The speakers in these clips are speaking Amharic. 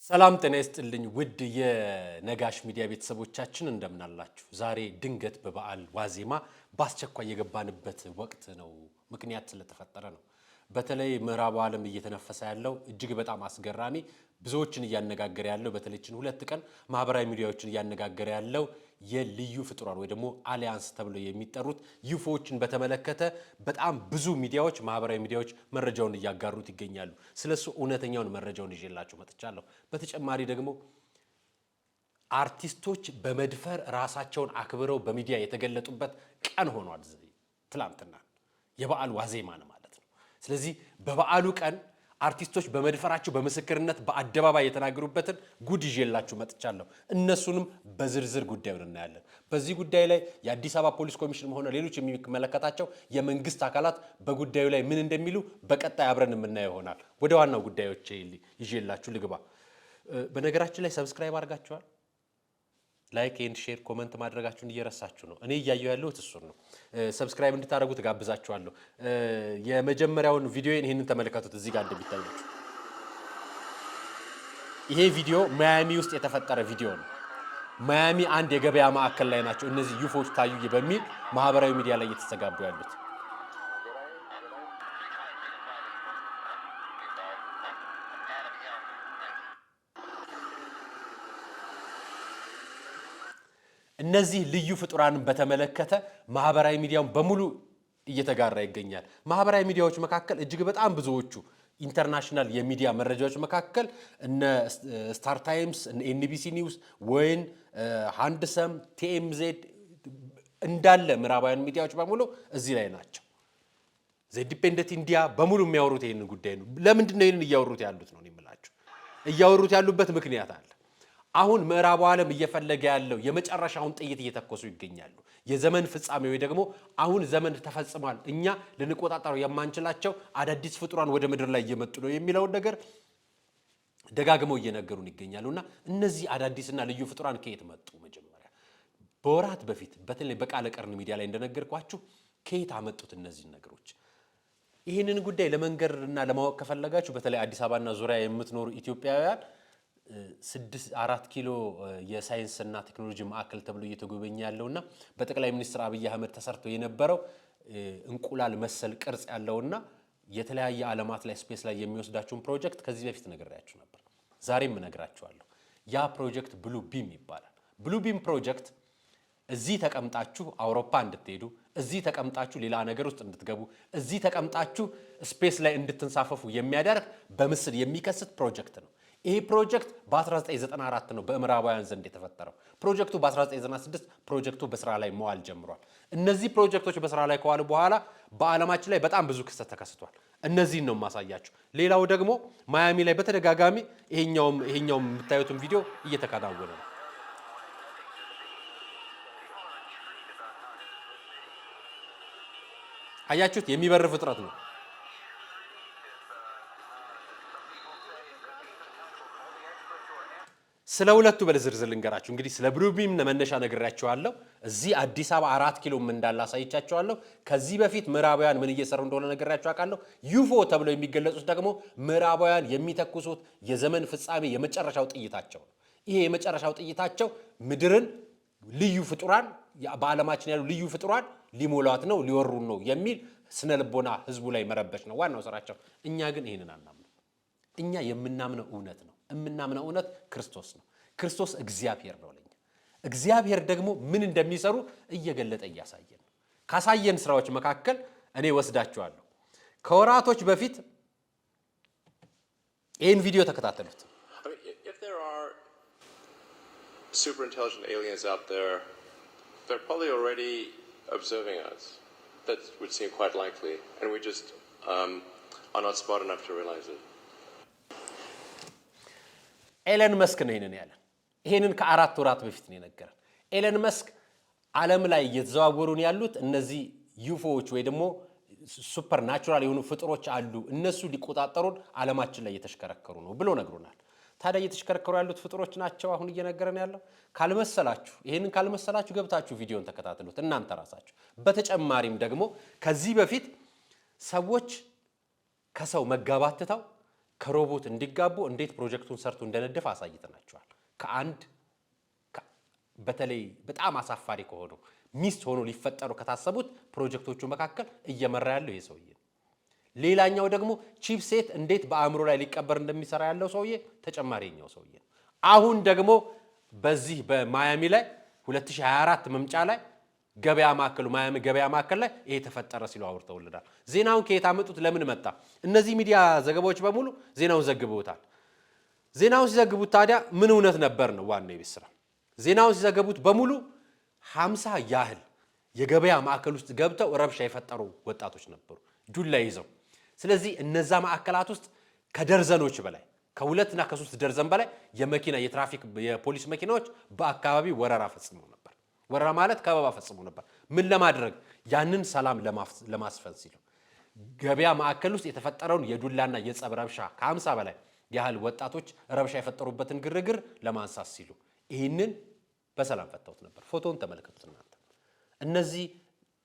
ሰላም ጤና ይስጥልኝ ውድ የነጋሽ ሚዲያ ቤተሰቦቻችን እንደምን አላችሁ? ዛሬ ድንገት በበዓል ዋዜማ ባስቸኳይ የገባንበት ወቅት ነው። ምክንያት ስለተፈጠረ ነው። በተለይ ምዕራቡ ዓለም እየተነፈሰ ያለው እጅግ በጣም አስገራሚ ብዙዎችን እያነጋገረ ያለው በተለይችን ሁለት ቀን ማህበራዊ ሚዲያዎችን እያነጋገረ ያለው የልዩ ፍጡራን ወይ ደግሞ አሊያንስ ተብሎ የሚጠሩት ዩፎዎችን በተመለከተ በጣም ብዙ ሚዲያዎች ማህበራዊ ሚዲያዎች መረጃውን እያጋሩት ይገኛሉ። ስለሱ እውነተኛውን መረጃውን ይዤላችሁ መጥቻለሁ። በተጨማሪ ደግሞ አርቲስቶች በመድፈር ራሳቸውን አክብረው በሚዲያ የተገለጡበት ቀን ሆኗል። ትላንትና የበዓል ዋዜማ ነው ማለት ነው። ስለዚህ በበዓሉ ቀን አርቲስቶች በመድፈራቸው በመሰከርነት በአደባባይ የተናገሩበትን ጉድ ይዤላችሁ መጥቻለሁ። እነሱንም በዝርዝር ጉዳዩን እናያለን። በዚህ ጉዳይ ላይ የአዲስ አበባ ፖሊስ ኮሚሽንም ሆነ ሌሎች የሚመለከታቸው የመንግስት አካላት በጉዳዩ ላይ ምን እንደሚሉ በቀጣይ አብረን የምናየው ይሆናል። ወደ ዋናው ጉዳዮች ይዤላችሁ ልግባ። በነገራችን ላይ ሰብስክራይብ አድርጋችኋል? ላይክ ኤንድ ሼር ኮሜንት ማድረጋችሁን እየረሳችሁ ነው። እኔ እያየሁ ያለሁት እሱን ነው። ሰብስክራይብ እንድታደርጉ ተጋብዛችኋለሁ። የመጀመሪያውን ቪዲዮን ይሄንን ተመልከቱት። እዚህ ጋር እንደሚታያችሁ ይሄ ቪዲዮ ማያሚ ውስጥ የተፈጠረ ቪዲዮ ነው። ማያሚ አንድ የገበያ ማዕከል ላይ ናቸው እነዚህ ዩፎዎች ታዩ በሚል ማህበራዊ ሚዲያ ላይ እየተስተጋቡ ያሉት። እነዚህ ልዩ ፍጡራንን በተመለከተ ማህበራዊ ሚዲያውን በሙሉ እየተጋራ ይገኛል። ማህበራዊ ሚዲያዎች መካከል እጅግ በጣም ብዙዎቹ ኢንተርናሽናል የሚዲያ መረጃዎች መካከል እነ ስታር ታይምስ፣ እነ ኤንቢሲ ኒውስ፣ ወይን፣ ሃንድሰም፣ ቲኤምዜድ እንዳለ ምዕራባውያን ሚዲያዎች በሙሉ እዚህ ላይ ናቸው። ዘኢንዲፔንደንት ኢንዲያ በሙሉ የሚያወሩት ይሄንን ጉዳይ ነው። ለምንድን ነው ይሄንን እያወሩት ያሉት ነው የምላችሁ? እያወሩት ያሉበት ምክንያት አለ። አሁን ምዕራቡ ዓለም እየፈለገ ያለው የመጨረሻውን ጥይት እየተኮሱ ይገኛሉ። የዘመን ፍጻሜ ወይ ደግሞ አሁን ዘመን ተፈጽሟል፣ እኛ ልንቆጣጠረው የማንችላቸው አዳዲስ ፍጡራን ወደ ምድር ላይ እየመጡ ነው የሚለውን ነገር ደጋግመው እየነገሩን ይገኛሉና እነዚህ አዳዲስና ልዩ ፍጡራን ከየት መጡ? መጀመሪያ በወራት በፊት በተለይ በቃለ ቀርን ሚዲያ ላይ እንደነገርኳችሁ ከየት አመጡት እነዚህ ነገሮች? ይህንን ጉዳይ ለመንገርና ለማወቅ ከፈለጋችሁ በተለይ አዲስ አበባና ዙሪያ የምትኖሩ ኢትዮጵያውያን 4 ኪሎ የሳይንስና ቴክኖሎጂ ማዕከል ተብሎ እየተጎበኘ ያለውና በጠቅላይ ሚኒስትር አብይ አህመድ ተሰርቶ የነበረው እንቁላል መሰል ቅርጽ ያለውና የተለያየ ዓለማት ላይ ስፔስ ላይ የሚወስዳችሁን ፕሮጀክት ከዚህ በፊት ነግሬያችሁ ነበር። ዛሬም እነግራችኋለሁ። ያ ፕሮጀክት ብሉ ቢም ይባላል። ብሉ ቢም ፕሮጀክት እዚህ ተቀምጣችሁ አውሮፓ እንድትሄዱ፣ እዚህ ተቀምጣችሁ ሌላ ነገር ውስጥ እንድትገቡ፣ እዚህ ተቀምጣችሁ ስፔስ ላይ እንድትንሳፈፉ የሚያደርግ በምስል የሚከስት ፕሮጀክት ነው። ይሄ ፕሮጀክት በ1994 ነው በምዕራባውያን ዘንድ የተፈጠረው። ፕሮጀክቱ በ1996 ፕሮጀክቱ በስራ ላይ መዋል ጀምሯል። እነዚህ ፕሮጀክቶች በስራ ላይ ከዋሉ በኋላ በዓለማችን ላይ በጣም ብዙ ክስተት ተከስቷል። እነዚህን ነው ማሳያችሁ። ሌላው ደግሞ ማያሚ ላይ በተደጋጋሚ ይሄኛውም የምታዩትን ቪዲዮ እየተከናወነ ነው። አያችሁት? የሚበር ፍጥረት ነው። ስለ ሁለቱ በዝርዝር ልንገራችሁ። እንግዲህ ስለ ብሉ ቢም መነሻ ነግሬያችኋለሁ። እዚህ አዲስ አበባ 4 ኪሎ እንዳለ አሳይቻችኋለሁ። ከዚህ በፊት ምዕራባውያን ምን እየሰሩ እንደሆነ ነግሬያችሁ አውቃለሁ። ዩፎ ተብለው የሚገለጹት ደግሞ ምዕራባውያን የሚተኩሱት የዘመን ፍጻሜ የመጨረሻው ጥይታቸው ነው። ይሄ የመጨረሻው ጥይታቸው ምድርን ልዩ ፍጡራን በዓለማችን ያሉ ልዩ ፍጡራን ሊሞሏት ነው፣ ሊወሩን ነው የሚል ስነልቦና ህዝቡ ላይ መረበሽ ነው ዋናው ስራቸው። እኛ ግን ይሄንን አናምነው። እኛ የምናምነው እውነት ነው። የምናምነው እውነት ክርስቶስ ነው። ክርስቶስ እግዚአብሔር ነው ለኛ። እግዚአብሔር ደግሞ ምን እንደሚሰሩ እየገለጠ እያሳየን ነው። ካሳየን ስራዎች መካከል እኔ ወስዳችኋለሁ። ከወራቶች በፊት ይህን ቪዲዮ ተከታተሉት። If there are super intelligent aliens out there, they're probably already observing us. That would seem quite likely, and we just are not smart enough to realize it. ኤለን መስክ ነው ይሄንን ያለን። ይሄንን ከ4 ወራት በፊት ነው የነገረን። ኤለን መስክ ዓለም ላይ እየተዘዋወሩን ያሉት እነዚህ ዩፎዎች ወይ ደግሞ ሱፐር ናቹራል የሆኑ ፍጥሮች አሉ፣ እነሱ ሊቆጣጠሩን ዓለማችን ላይ እየተሽከረከሩ ነው ብሎ ነግሮናል። ታዲያ እየተሽከረከሩ ያሉት ፍጥሮች ናቸው አሁን እየነገረን ያለው? ካልመሰላችሁ ይሄንን ካልመሰላችሁ ገብታችሁ ቪዲዮን ተከታተሉት እናንተ ራሳችሁ። በተጨማሪም ደግሞ ከዚህ በፊት ሰዎች ከሰው መጋባት ትተው ከሮቦት እንዲጋቡ እንዴት ፕሮጀክቱን ሰርቶ እንደነደፈ አሳይተናቸዋል። በተለይ በጣም አሳፋሪ ከሆኑ ሚስት ሆኖ ሊፈጠሩ ከታሰቡት ፕሮጀክቶቹ መካከል እየመራ ያለው ይሄ ሰውዬ። ሌላኛው ደግሞ ቺፕሴት እንዴት በአእምሮ ላይ ሊቀበር እንደሚሰራ ያለው ሰውዬ ተጨማሪኛው ሰውዬ። አሁን ደግሞ በዚህ በማያሚ ላይ 2024 መምጫ ላይ ገበያ ማዕከሉ ማያሚ ገበያ ማዕከል ላይ ይሄ ተፈጠረ ሲሉ አውርተውልናል። ዜናውን ከየት አመጡት? ለምን መጣ? እነዚህ ሚዲያ ዘገባዎች በሙሉ ዜናውን ዘግበውታል። ዜናውን ሲዘግቡት ታዲያ ምን እውነት ነበር ነው ዋናው የቤት ስራ። ዜናውን ሲዘግቡት በሙሉ 50 ያህል የገበያ ማዕከል ውስጥ ገብተው ረብሻ የፈጠሩ ወጣቶች ነበሩ ዱላ ይዘው። ስለዚህ እነዛ ማዕከላት ውስጥ ከደርዘኖች በላይ ከ2 እና ከ3 ደርዘን በላይ የመኪና የትራፊክ የፖሊስ መኪናዎች በአካባቢው ወረራ ፈጽመው ነበር። ወረራ ማለት ከበባ ፈጽመው ነበር። ምን ለማድረግ? ያንን ሰላም ለማስፈን ሲሉ ገበያ ማዕከል ውስጥ የተፈጠረውን የዱላና የጸብ ረብሻ ከ50 በላይ ያህል ወጣቶች ረብሻ የፈጠሩበትን ግርግር ለማንሳት ሲሉ ይህንን በሰላም ፈተውት ነበር። ፎቶውን ተመልከቱት እናንተ። እነዚህ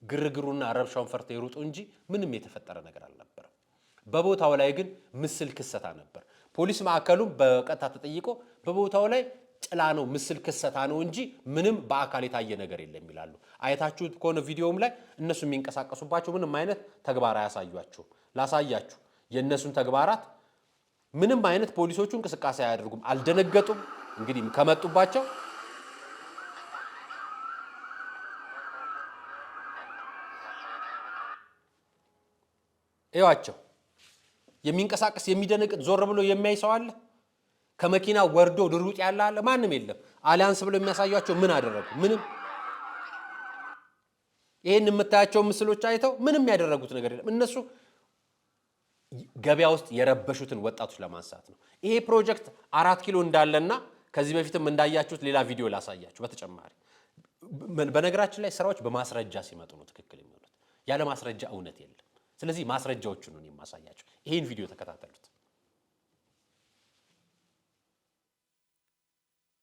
ግርግሩና ረብሻውን ፈርተው ይሩጡ እንጂ ምንም የተፈጠረ ነገር አልነበረም። በቦታው ላይ ግን ምስል ክሰታ ነበር። ፖሊስ ማዕከሉም በቀጥታ ተጠይቆ በቦታው ላይ ጥላ ነው ምስል ክሰታ ነው እንጂ ምንም በአካል የታየ ነገር የለም ይላሉ። አይታችሁት ከሆነ ቪዲዮም ላይ እነሱ የሚንቀሳቀሱባቸው ምንም አይነት ተግባር አያሳዩአችሁም። ላሳያችሁ የእነሱን ተግባራት። ምንም አይነት ፖሊሶቹ እንቅስቃሴ አያደርጉም፣ አልደነገጡም። እንግዲህ ከመጡባቸው እዩዋቸው። የሚንቀሳቀስ የሚደነግጥ ዞር ብሎ የሚያይ ሰው አለ? ከመኪና ወርዶ ድሩጥ ያለ አለ? ማንም የለም። አሊያንስ ብሎ የሚያሳያቸው ምን አደረጉ? ምንም። ይሄን የምታያቸው ምስሎች አይተው ምንም ያደረጉት ነገር የለም። እነሱ ገበያ ውስጥ የረበሹትን ወጣቶች ለማንሳት ነው። ይሄ ፕሮጀክት 4 ኪሎ እንዳለና ከዚህ በፊትም እንዳያችሁት ሌላ ቪዲዮ ላሳያችሁ። በተጨማሪ በነገራችን ላይ ስራዎች በማስረጃ ሲመጡ ነው ትክክል የሚሆኑት። ያለ ማስረጃ እውነት የለም። ስለዚህ ማስረጃዎቹን ነው የማሳያችሁ። ይሄን ቪዲዮ ተከታተሉት።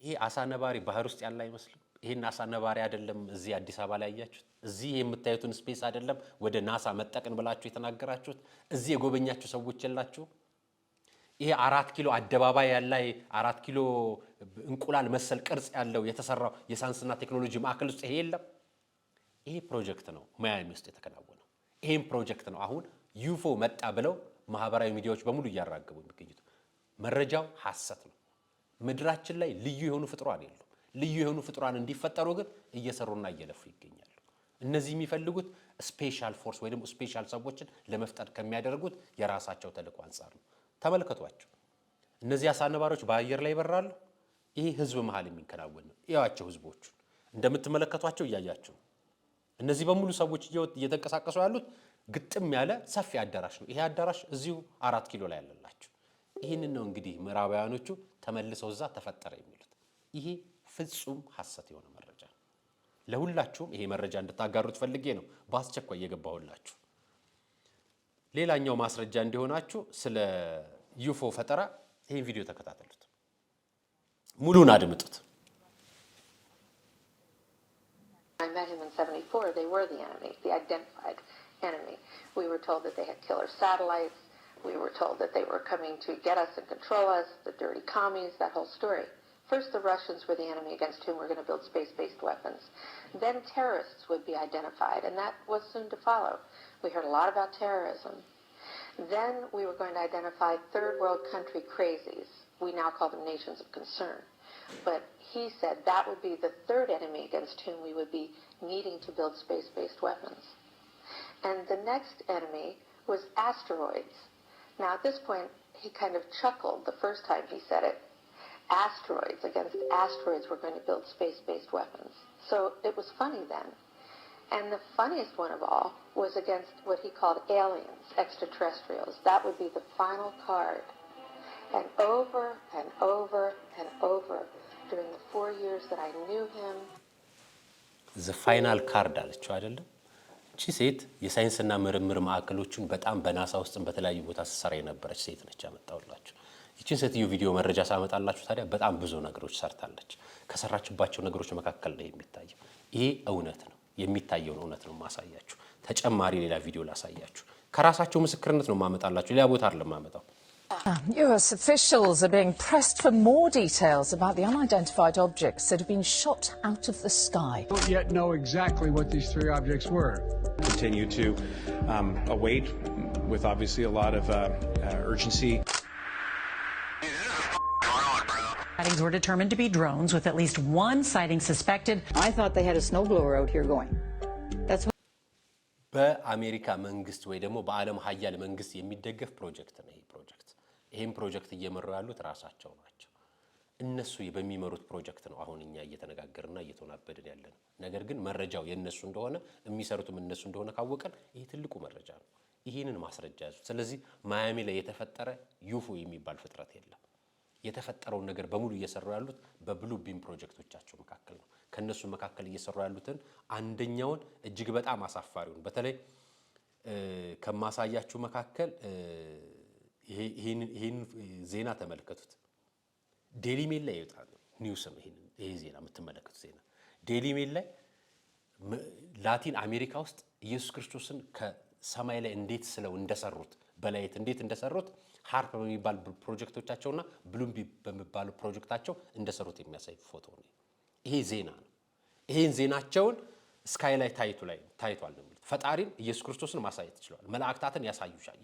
ይሄ አሳ ነባሪ ባህር ውስጥ ያለ አይመስልም? ይሄን አሳ ነባሪ አይደለም እዚህ አዲስ አበባ ላይ ያያችሁት? እዚህ የምታዩትን ስፔስ አይደለም ወደ ናሳ መጠቅን ብላችሁ የተናገራችሁት? እዚህ የጎበኛችሁ ሰዎች የላችሁ? ይሄ 4 ኪሎ አደባባይ ያለ 4 ኪሎ እንቁላል መሰል ቅርጽ ያለው የተሰራው የሳይንስና ቴክኖሎጂ ማዕከል ውስጥ ይሄ የለም? ይሄ ፕሮጀክት ነው ማያሚ ውስጥ የተከናወነው። ይሄን ፕሮጀክት ነው አሁን ዩፎ መጣ ብለው ማህበራዊ ሚዲያዎች በሙሉ እያራገቡ የሚገኙት። መረጃው ሐሰት ነው። ምድራችን ላይ ልዩ የሆኑ ፍጥሯን የሉም። ልዩ የሆኑ ፍጥሯን እንዲፈጠሩ ግን እየሰሩና እየለፉ ይገኛሉ። እነዚህ የሚፈልጉት ስፔሻል ፎርስ ወይ ደግሞ ስፔሻል ሰዎችን ለመፍጠር ከሚያደርጉት የራሳቸው ተልዕኮ አንጻር ነው። ተመልከቷቸው። እነዚህ አሳ ነባሪዎች በአየር ላይ ይበራሉ። ይሄ ህዝብ መሃል የሚከናወን ነው። እያዋቸው ህዝቦቹን እንደምትመለከቷቸው እያያቸው። እነዚህ በሙሉ ሰዎች እየተንቀሳቀሱ ያሉት ግጥም ያለ ሰፊ አዳራሽ ነው። ይሄ አዳራሽ እዚሁ 4 ኪሎ ላይ ያለላቸው። ይህንን ነው እንግዲህ ምዕራባውያኖቹ ተመልሰው እዛ ተፈጠረ የሚሉት። ይሄ ፍጹም ሐሰት የሆነ መረጃ ነው። ለሁላችሁም ይሄ መረጃ እንድታጋሩት ፈልጌ ነው በአስቸኳይ እየገባሁላችሁ። ሌላኛው ማስረጃ እንዲሆናችሁ ስለ ዩፎ ፈጠራ ይሄን ቪዲዮ ተከታተሉት፣ ሙሉን አድምጡት። I met him in 74. They were the enemy, the identified enemy. We were told that they had killer satellites. We were told that they were coming to get us and control us, the dirty commies, that whole story. First, the Russians were the enemy against whom we're going to build space-based weapons. Then terrorists would be identified, and that was soon to follow. We heard a lot about terrorism. Then we were going to identify third world country crazies. We now call them nations of concern. But he said that would be the third enemy against whom we would be needing to build space-based weapons. And the next enemy was asteroids. Now, at this point, he kind of chuckled the first time he said it. Asteroids, against asteroids, we're going to build space-based weapons. So it was funny then. And the funniest one of all was against what he called aliens, extraterrestrials. That would be the final card. And over and over and over during the 4 years that I knew him. The final card አለችው አይደለም? እቺ ሴት የሳይንስና ምርምር ማዕከሎችን በጣም በናሳ ውስጥም በተለያዩ ቦታ ስትሰራ የነበረች ሴት ነች። ያመጣውላችሁ ይችን ሴትዮ ቪዲዮ መረጃ ሳመጣላችሁ ታዲያ በጣም ብዙ ነገሮች ሰርታለች። ከሰራችባቸው ነገሮች መካከል ነው የሚታየው። ይሄ እውነት ነው፣ የሚታየውን እውነት ነው ማሳያችሁ። ተጨማሪ ሌላ ቪዲዮ ላሳያችሁ። ከራሳቸው ምስክርነት ነው ማመጣላችሁ፣ ሌላ ቦታ አይደለም ማመጣው። US officials are being pressed for more details about the unidentified objects that have been shot out of the sky. We don't yet know exactly what these 3 objects were. Continue to await with obviously a lot of urgency. Sightings were determined to be drones, with at least one sighting suspected. I thought they had a snowblower out here going. That's በአሜሪካ መንግስት ወይ ደግሞ በዓለም ሀያል መንግስት የሚደገፍ ፕሮጀክት ነው ይሄ ፕሮጀክት። ይሄን ፕሮጀክት እየመሩ ያሉት ራሳቸው ናቸው። እነሱ በሚመሩት ፕሮጀክት ነው አሁን እኛ እየተነጋገርና እየተናበድን ያለነው። ነገር ግን መረጃው የነሱ እንደሆነ የሚሰሩትም እነሱ እንደሆነ ካወቀን ይሄ ትልቁ መረጃ ነው። ይሄንን ማስረጃ ያዙ። ስለዚህ ማያሚ ላይ የተፈጠረ ዩፎ የሚባል ፍጥረት የለም። የተፈጠረውን ነገር በሙሉ እየሰሩ ያሉት በብሉ ቢም ፕሮጀክቶቻቸው መካከል ነው። ከነሱ መካከል እየሰሩ ያሉትን አንደኛውን እጅግ በጣም አሳፋሪውን በተለይ ከማሳያችሁ መካከል ይሄን ዜና ተመልከቱት። ዴሊ ሜል ላይ ይወጣል ኒውስ ነው። ይሄ ዜና የምትመለከቱት ዜና ዴሊ ሜል ላይ ላቲን አሜሪካ ውስጥ ኢየሱስ ክርስቶስን ከሰማይ ላይ እንዴት ስለው እንደሰሩት በላይት እንዴት እንደሰሩት ሃርፕ በሚባል ፕሮጀክቶቻቸውና ብሉምቢ በሚባሉ ፕሮጀክታቸው እንደሰሩት የሚያሳይ ፎቶ ነው። ይሄ ዜና ነው። ይሄን ዜናቸውን ስካይ ላይ ታይቷል ነው የሚሉት። ፈጣሪን ኢየሱስ ክርስቶስን ማሳየት ይችላል። መላእክታትን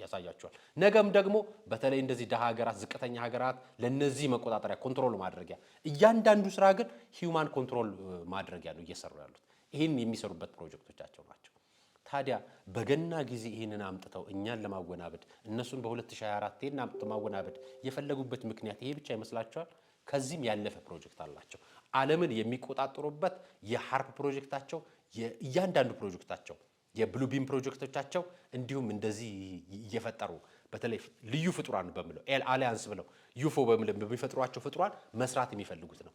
ያሳያቸዋል። ነገም ደግሞ በተለይ እንደዚህ ደሃ ሀገራት፣ ዝቅተኛ ሀገራት ለነዚህ መቆጣጠሪያ ኮንትሮል ማድረጊያ እያንዳንዱ ስራ ግን ሂዩማን ኮንትሮል ማድረጊያ ነው እየሰሩ ያሉት። ይሄን የሚሰሩበት ፕሮጀክቶቻቸው ናቸው። ታዲያ በገና ጊዜ ይሄንን አምጥተው እኛን ለማወናበድ እነሱን በ2024 ይሄን አምጥተው ማወናበድ የፈለጉበት ምክንያት ይሄ ብቻ ይመስላችኋል? ከዚህም ያለፈ ፕሮጀክት አላቸው። ዓለምን የሚቆጣጠሩበት የሃርፕ ፕሮጀክታቸው፣ የእያንዳንዱ ፕሮጀክታቸው፣ የብሉቢም ፕሮጀክቶቻቸው እንዲሁም እንደዚህ እየፈጠሩ በተለይ ልዩ ፍጡራን በሚለው አሊያንስ ብለው ዩፎ በሚፈጥሯቸው ፍጡራን መስራት የሚፈልጉት ነው።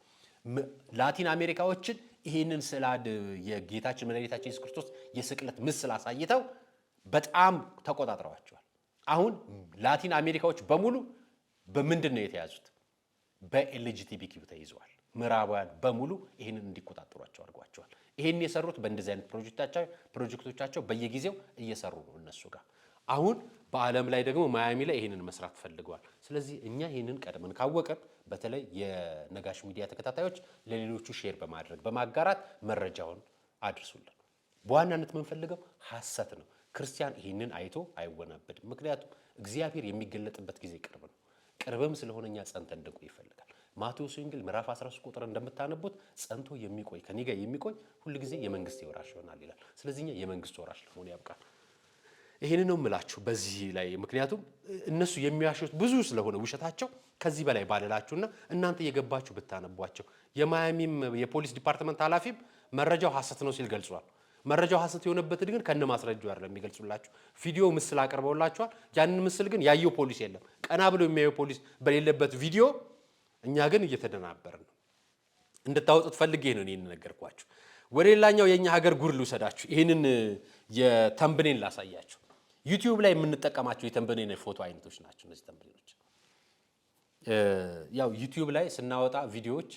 ላቲን አሜሪካዎችን ይሄንን ስላድ የጌታችን መድኃኒታችን ኢየሱስ ክርስቶስ የስቅለት ምስል አሳይተው በጣም ተቆጣጥረዋቸዋል። አሁን ላቲን አሜሪካዎች በሙሉ በምንድን ነው የተያዙት? በኤልጂቲቢኪው ተይዘዋል። ምዕራባውያን በሙሉ ይሄንን እንዲቆጣጠሯቸው አድርጓቸዋል። ይሄን የሰሩት በእንደዚህ አይነት ፕሮጀክቶቻቸው በየጊዜው እየሰሩ ነው እነሱ ጋር። አሁን በዓለም ላይ ደግሞ ማያሚ ላይ ይሄንን መስራት ፈልገዋል። ስለዚህ እኛ ይሄንን ቀድመን ካወቀን በተለይ የነጋሽ ሚዲያ ተከታታዮች ለሌሎቹ ሼር በማድረግ በማጋራት መረጃውን አድርሱልን። በዋናነት የምንፈልገው ሐሰት ነው። ክርስቲያን ይሄንን አይቶ አይወናበድም። ምክንያቱም እግዚአብሔር የሚገለጥበት ጊዜ ቅርብ ነው። ቅርብም ስለሆነ እኛ ጸንተን እንድንቆይ ይፈልጋል። ማቴዎስ ወንጌል ምዕራፍ 13 ቁጥር እንደምታነቡት ጸንቶ የሚቆይ ከኔ ጋር የሚቆይ ሁሉ ጊዜ የመንግስት ወራሽ ይሆናል ይላል። ስለዚህ እኛ የመንግስት ወራሽ ለመሆን ያብቃል። ይሄንን ነው የምላችሁ በዚህ ላይ። ምክንያቱም እነሱ የሚያሹት ብዙ ስለሆነ ውሸታቸው ከዚህ በላይ ባለላችሁና እናንተ የገባችሁ ብታነቧቸው። የማያሚም የፖሊስ ዲፓርትመንት ኃላፊም መረጃው ሐሰት ነው ሲል ገልጿል። መረጃው ሐሰት የሆነበት ግን ከነ ማስረጃው አይደለም የሚገልጹላችሁ። ቪዲዮ ምስል አቀርበውላችኋል። ያንን ምስል ግን ያየው ፖሊስ የለም። ቀና ብሎ የሚያየው ፖሊስ በሌለበት ቪዲዮ እኛ ግን እየተደናበርን ነው። እንድታወጡት ፈልጌ ነው እኔን ነገርኳችሁ። ወደ ሌላኛው የኛ ሀገር ጉድ ልውሰዳችሁ። ይሄንን የተምብኔን ላሳያችሁ። ዩቲዩብ ላይ የምንጠቀማቸው የተምብኔን ፎቶ አይነቶች ናቸው እነዚህ ተምብኔኖች። ያው ዩቲዩብ ላይ ስናወጣ ቪዲዮዎች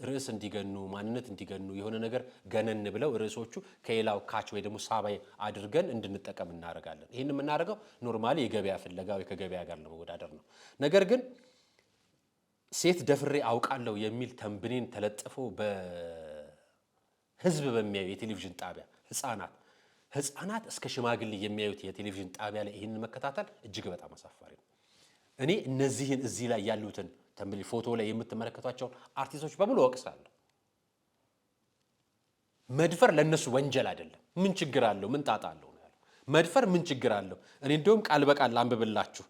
ርዕስ እንዲገኑ ማንነት እንዲገኑ የሆነ ነገር ገነን ብለው ርዕሶቹ ከሌላው ካች ወይ ደግሞ ሳባይ አድርገን እንድንጠቀም እናደርጋለን። ይሄን የምናደርገው ኖርማሊ የገበያ ፍለጋ ወይ ከገበያ ጋር ለመወዳደር ነው። ነገር ግን ሴት ደፍሬ አውቃለሁ የሚል ተምብኔን ተለጥፎ በህዝብ በሚያዩ የቴሌቪዥን ጣቢያ ህፃናት እስከ ሽማግሌ የሚያዩት የቴሌቪዥን ጣቢያ ላይ ይሄንን መከታተል እጅግ በጣም አሳፋሪ ነው። እኔ እነዚህን እዚህ ላይ ያሉትን ተምብኔን ፎቶ ላይ የምትመለከቷቸው አርቲስቶች በሙሉ ወቅሳለሁ። መድፈር ለነሱ ወንጀል አይደለም። ምን ችግር አለው? ምን ጣጣ አለው ነው ያለው። መድፈር ምን ችግር አለው? እኔ እንደውም ቃል በቃል አንብብላችሁ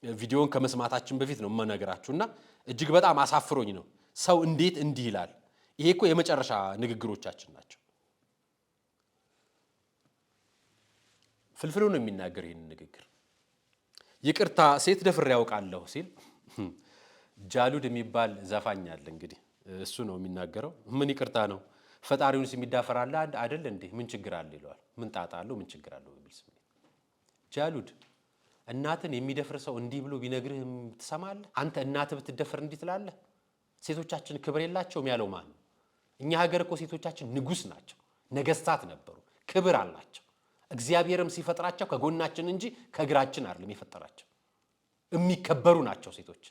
ቪዲዮውን ከመስማታችን በፊት ነው የምነግራችሁና እጅግ በጣም አሳፍሮኝ ነው። ሰው እንዴት እንዲህ ይላል? ይሄ እኮ የመጨረሻ ንግግሮቻችን ናቸው። ፍልፍሉ ነው የሚናገር ይሄን ንግግር። ይቅርታ ሴት ደፍሬ ያውቃለሁ ሲል ጃሉድ የሚባል ዘፋኝ አለ። እንግዲህ እሱ ነው የሚናገረው። ምን ይቅርታ ነው? ፈጣሪውንስ የሚዳፈር አለ አይደል እንዴ? ምን ችግር አለ ይለዋል። ምን ጣጣ አለው? ምን ችግር አለው በሚል ስሜት ጃሉድ እናትን የሚደፍር ሰው እንዲህ ብሎ ቢነግርህ ትሰማለህ? አንተ እናት ብትደፍር እንዲህ ትላለህ? ሴቶቻችን ክብር የላቸውም ያለው ማን ነው? እኛ ሀገር እኮ ሴቶቻችን ንጉስ ናቸው፣ ነገስታት ነበሩ፣ ክብር አላቸው። እግዚአብሔርም ሲፈጥራቸው ከጎናችን እንጂ ከግራችን አይደለም የፈጠራቸው። የሚከበሩ ናቸው ሴቶች።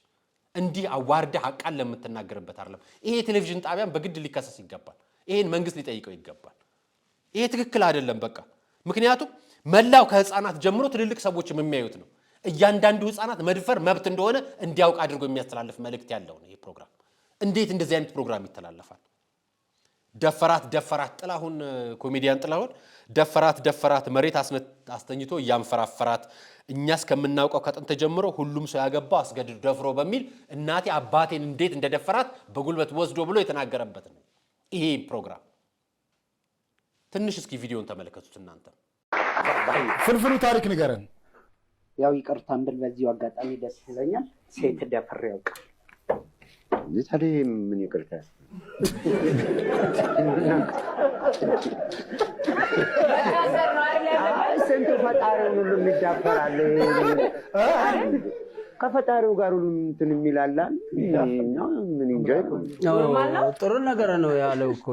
እንዲህ አዋርደህ አቃል ለምትናገርበት አይደለም። ይሄ ቴሌቪዥን ጣቢያን በግድ ሊከሰስ ይገባል። ይሄን መንግስት ሊጠይቀው ይገባል። ይሄ ትክክል አይደለም በቃ። ምክንያቱም መላው ከህፃናት ጀምሮ ትልልቅ ሰዎች የሚያዩት ነው። እያንዳንዱ ህፃናት መድፈር መብት እንደሆነ እንዲያውቅ አድርጎ የሚያስተላልፍ መልእክት ያለው ነው ይሄ ፕሮግራም። እንዴት እንደዚህ አይነት ፕሮግራም ይተላለፋል? ደፈራት ጥላሁን ኮሜዲያን ጥላሁን ደፈራት መሬት አስተኝቶ ያንፈራፈራት እኛስ ከምናውቀው ከጥንት ጀምሮ ሁሉም ሰው ያገባው አስገድዶ ደፍሮ በሚል እናቴ አባቴን እንዴት እንደደፈራት በጉልበት ወስዶ ብሎ የተናገረበት ነው ይሄ ፕሮግራም። ትንሽ እስኪ ቪዲዮን ተመልከቱት እናንተ። ፍልፍሉ ታሪክ ንገረን። ያው ይቅርታን ብል በዚሁ አጋጣሚ ደስ ይለኛል። ሴት ደፍሬ ያውቃል። ታዲያ ምን ይቅርታ? ስንቱ ፈጣሪውን ሁሉ የሚዳፈራል። ከፈጣሪው ጋር ሁሉ እንትን የሚላላል። ምን እንጃ። ጥሩ ነገር ነው ያለው እኮ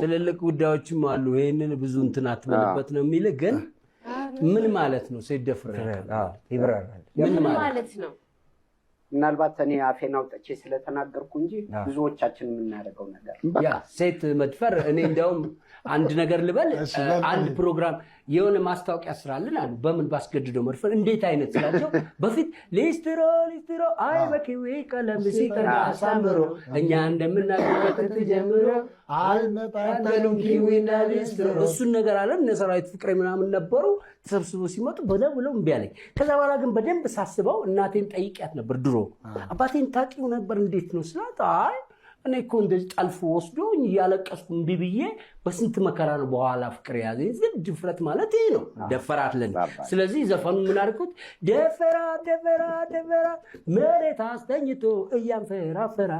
ትልልቅ ጉዳዮችም አሉ። ይሄንን ብዙ እንትን አትበልበት ነው የሚል ግን ምን ማለት ነው? ሴት ደፍሬ ይብራራል። ምን ማለት ነው? ምናልባት እኔ አፌን አውጥቼ ስለተናገርኩ እንጂ ብዙዎቻችን የምናደርገው ነገር ያ ሴት መድፈር። እኔ እንደውም አንድ ነገር ልበል። አንድ ፕሮግራም የሆነ ማስታወቂያ ስራልን አሉ። በምን ባስገድደው መድፈር እንዴት አይነት ስላቸው በፊት ሊስትሮ አይ በኪዊ ቀለም ሲቀር አሳምሮ እኛ እንደምናገበት ጀምሮ አልመጣጣሉም ኪዊና ሊስትሮ እሱን ነገር አለ። እነ ሰራዊት ፍቅሬ ምናምን ነበሩ ተሰብስበው ሲመጡ ብለው እምቢ አለኝ። ከዛ በኋላ ግን በደንብ ሳስበው እናቴን ጠይቂያት ነበር። ድሮ አባቴን ታውቂው ነበር እንዴት ነው ስላት አይ እኔ እኮ እንደዚህ ጠልፎ ወስዶኝ እያለቀስኩ እምቢ ብዬ በስንት መከራ ነው በኋላ ፍቅር ያዘኝ። ግን ድፍረት ማለት ይሄ ነው። ደፈራት ለን ስለዚህ ዘፈኑ ምን አድርኩት? ደፈራት መሬት አስተኝቶ እያንፈራፈራ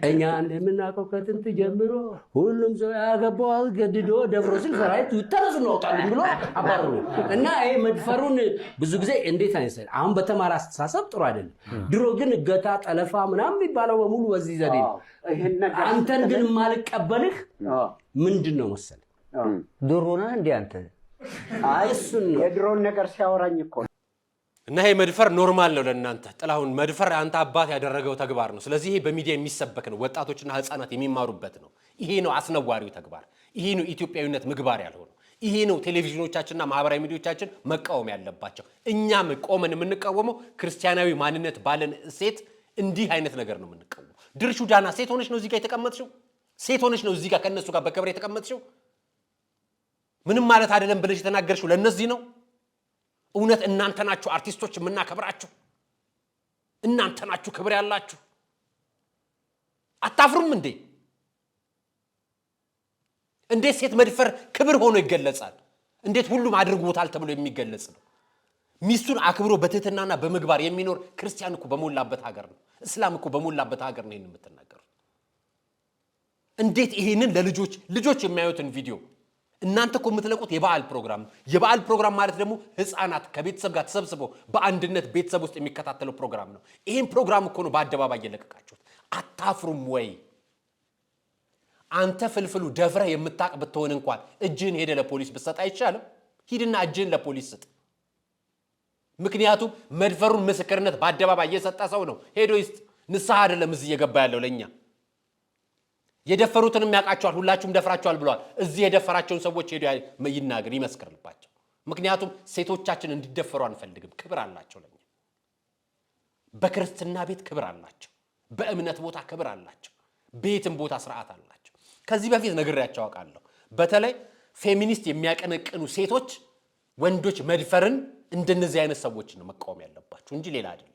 እኛ እንደምናውቀው ከጥንት ጀምሮ ሁሉም ሰው ያገባው አስገድዶ ደፍሮ ሲል ሰራዊት ተነሱ እንወጣለን ብሎ አባረሩ። እና ይሄ መድፈሩን ብዙ ጊዜ እንዴት አይሰል አሁን በተማራ አስተሳሰብ ጥሩ አይደለም። ድሮ ግን እገታ፣ ጠለፋ ምናምን የሚባለው በሙሉ በዚህ ዘዴ ነው። አንተን ግን ማልቀበልህ ምንድነው መሰለ ድሮና እንዴ አንተ አይሱን የድሮን ነገር ሲያወራኝ እኮ እና ይሄ መድፈር ኖርማል ነው ለእናንተ። ጥላሁን መድፈር አንተ አባት ያደረገው ተግባር ነው። ስለዚህ ይሄ በሚዲያ የሚሰበክ ነው፣ ወጣቶችና ህፃናት የሚማሩበት ነው። ይሄ ነው አስነዋሪው ተግባር። ይሄ ነው ኢትዮጵያዊነት ምግባር ያልሆነው። ይሄ ነው ቴሌቪዥኖቻችንና ማህበራዊ ሚዲያዎቻችን መቃወም ያለባቸው። እኛም ቆመን የምንቃወመው ክርስቲያናዊ ማንነት ባለን ሴት እንዲህ አይነት ነገር ነው የምንቃወመው። ድርሹ ዳና ሴት ሆነሽ ነው እዚህ ጋር የተቀመጥሽው? ሴት ሆነሽ ነው እዚህ ጋር ከነሱ ጋር በክብር የተቀመጥሽው? ምንም ማለት አይደለም ብለሽ የተናገርሽው ለነዚህ ነው? እውነት እናንተ ናችሁ አርቲስቶች የምናከብራችሁ? እናንተ ናችሁ ክብር ያላችሁ? አታፍሩም እንዴ? እንዴት ሴት መድፈር ክብር ሆኖ ይገለጻል? እንዴት ሁሉም አድርጎታል ተብሎ የሚገለጽ ነው? ሚስቱን አክብሮ በትህትናና በምግባር የሚኖር ክርስቲያን እኮ በሞላበት ሀገር ነው። እስላም እኮ በሞላበት ሀገር ነው ይሄንን የምትናገሩ። እንዴት ይሄንን ልጆች የሚያዩትን ቪዲዮ እናንተ እኮ የምትለቁት የበዓል ፕሮግራም ነው። የበዓል ፕሮግራም ማለት ደግሞ ህፃናት ከቤተሰብ ጋር ተሰብስበው በአንድነት ቤተሰብ ውስጥ የሚከታተለው ፕሮግራም ነው። ይሄን ፕሮግራም እኮ ነው በአደባባይ እየለቀቃችሁት። አታፍሩም ወይ? አንተ ፍልፍሉ ደፍረህ የምታቅ ብትሆን እንኳን እጅህን ሄደ ለፖሊስ ብትሰጥ አይቻልም? ሂድና እጅህን ለፖሊስ ስጥ። ምክንያቱም መድፈሩን ምስክርነት በአደባባይ እየሰጠ ሰው ነው ሄዶ ይስጥ። ንስሐ አይደለም እዚህ እየገባ ያለው ለኛ። የደፈሩትንም ያውቃቸዋል፣ ሁላችሁም ደፍራቸዋል ብለዋል። እዚህ የደፈራቸውን ሰዎች ሄዶ ይናገር፣ ይመስክርልባቸው። ምክንያቱም ሴቶቻችን እንዲደፈሩ አንፈልግም። ክብር አላቸው ለኛ። በክርስትና ቤት ክብር አላቸው፣ በእምነት ቦታ ክብር አላቸው፣ ቤትም ቦታ ስርዓት አላቸው። ከዚህ በፊት ነግሬያቸው አውቃለሁ። በተለይ ፌሚኒስት የሚያቀነቅኑ ሴቶች ወንዶች መድፈርን እንደነዚህ አይነት ሰዎች ነው መቃወም ያለባችሁ እንጂ ሌላ አይደለም።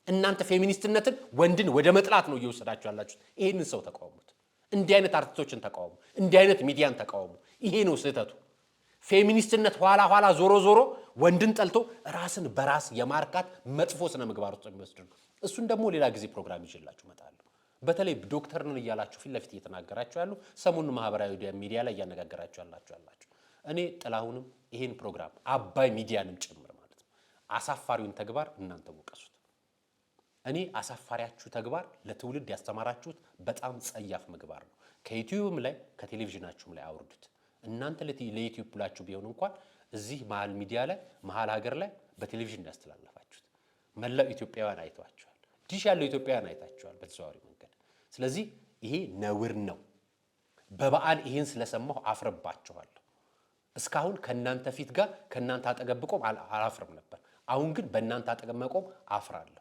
እናንተ ፌሚኒስትነትን ወንድን ወደ መጥላት ነው እየወሰዳችሁ ያላችሁት። ይሄንን ሰው ተቃወሙት። እንዲህ አይነት አርቲስቶችን ተቃወሙ። እንዲህ አይነት ሚዲያን ተቃወሙ። ይሄ ነው ስህተቱ። ፌሚኒስትነት ኋላ ዞሮ ወንድን ጠልቶ ራስን በራስ የማርካት መጥፎ ስነ ምግባር ውስጥ የሚወስድ ነው። እሱን ደግሞ ሌላ ጊዜ ፕሮግራም ይዤላችሁ እመጣለሁ። በተለይ ዶክተር ነን እያላችሁ ፊት ለፊት እየተናገራችሁ ያሉ ሰሞኑን ማህበራዊ ሚዲያ ላይ እያነጋገራችሁ ያላችሁ እኔ ጥላሁንም ይሄን ፕሮግራም አባይ ሚዲያንም ጭምር ማለት ነው አሳፋሪውን ተግባር እናንተ ወቀሱት። እኔ አሳፋሪያችሁ ተግባር ለትውልድ ያስተማራችሁት በጣም ጸያፍ ምግባር ነው። ከዩቲዩብም ላይ ከቴሌቪዥናችሁም ላይ አውርዱት። እናንተ ለዩቲዩብ ብላችሁ ቢሆን እንኳን እዚህ መሃል ሚዲያ ላይ መሃል ሀገር ላይ በቴሌቪዥን ያስተላልፋችሁት መላው ኢትዮጵያውያን አይተዋችኋል። ዲሽ ያለው ኢትዮጵያውያን አይታችኋል በተዘዋዋሪ መንገድ። ስለዚህ ይሄ ነውር ነው። በበዓል ይሄን ስለሰማሁ አፍረባችኋለሁ። እስካሁን ከናንተ ፊት ጋር ከናንተ አጠገብ ብቆም አላፍርም ነበር። አሁን ግን በእናንተ አጠገብ መቆም አፍራለሁ።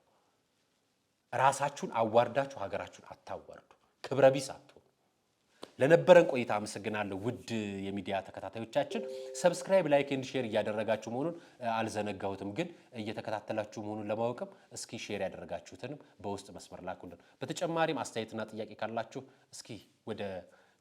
ራሳችሁን አዋርዳችሁ ሀገራችሁን አታዋርዱ። ክብረ ቢስ አትሆኑ። ለነበረን ቆይታ አመሰግናለሁ። ውድ የሚዲያ ተከታታዮቻችን ሰብስክራይብ፣ ላይክ ኤንድ ሼር እያደረጋችሁ መሆኑን አልዘነጋሁትም፣ ግን እየተከታተላችሁ መሆኑን ለማወቅም እስኪ ሼር ያደረጋችሁትንም በውስጥ መስመር ላኩልን። በተጨማሪም አስተያየትና ጥያቄ ካላችሁ እስኪ ወደ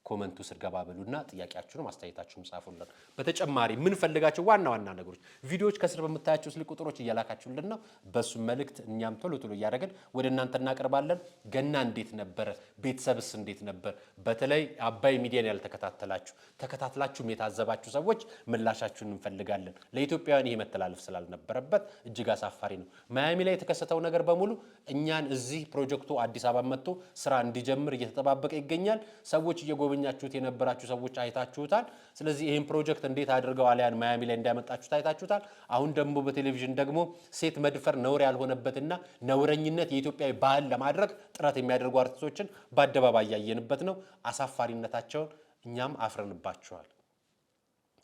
ኮመንቱ ስር ገባ በሉና ጥያቄያችሁንም አስተያየታችሁንም ጻፉልን። በተጨማሪ ምን ፈልጋችሁ ዋና ነገሮች ቪዲዮዎች ከስር በመታያችሁ ስልክ ቁጥሮች እያላካችሁልን ነው። በሱ መልእክት እኛም ቶሎ እያደረግን ወደ እናንተ እናቀርባለን። ገና እንዴት ነበር? ቤተሰብስ እንዴት ነበር? በተለይ አባይ ሚዲያን ያልተከታተላችሁ ተከታትላችሁም የታዘባችሁ ሰዎች ምላሻችሁን እንፈልጋለን። ለኢትዮጵያውያን ይሄ መተላለፍ ስላልነበረበት እጅግ አሳፋሪ ነው። ማያሚ ላይ የተከሰተው ነገር በሙሉ እኛን እዚህ ፕሮጀክቱ አዲስ አበባ መጥቶ ስራ እንዲጀምር እየተጠባበቀ ይገኛል። ሰዎች እየጎበኛችሁት የነበራችሁ ሰዎች አይታችሁታል። ስለዚህ ይሄን ፕሮጀክት እንዴት አድርገው አሊያን ማያሚ ላይ እንዳመጣችሁት አይታችሁታል። አሁን ደግሞ በቴሌቪዥን ደግሞ ሴት መድፈር ነውር ያልሆነበትና ነውረኝነት የኢትዮጵያዊ ባህል ለማድረግ ጥረት የሚያደርጉ አርቲስቶችን በአደባባይ ያየንበት ነው። አሳፋሪነታቸውን እኛም አፍረንባቸዋል።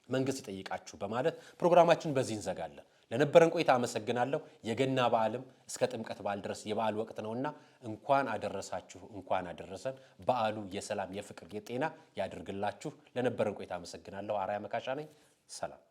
መንግስት ይጠይቃችሁ በማለት ፕሮግራማችን በዚህ እንዘጋለን። ለነበረን ቆይታ አመሰግናለሁ። የገና በዓልም እስከ ጥምቀት በዓል ድረስ የበዓል ወቅት ነውና እንኳን አደረሳችሁ፣ እንኳን አደረሰን። በዓሉ የሰላም የፍቅር የጤና ያድርግላችሁ። ለነበረን ቆይታ አመሰግናለሁ። አርአያ መካሻ ነኝ። ሰላም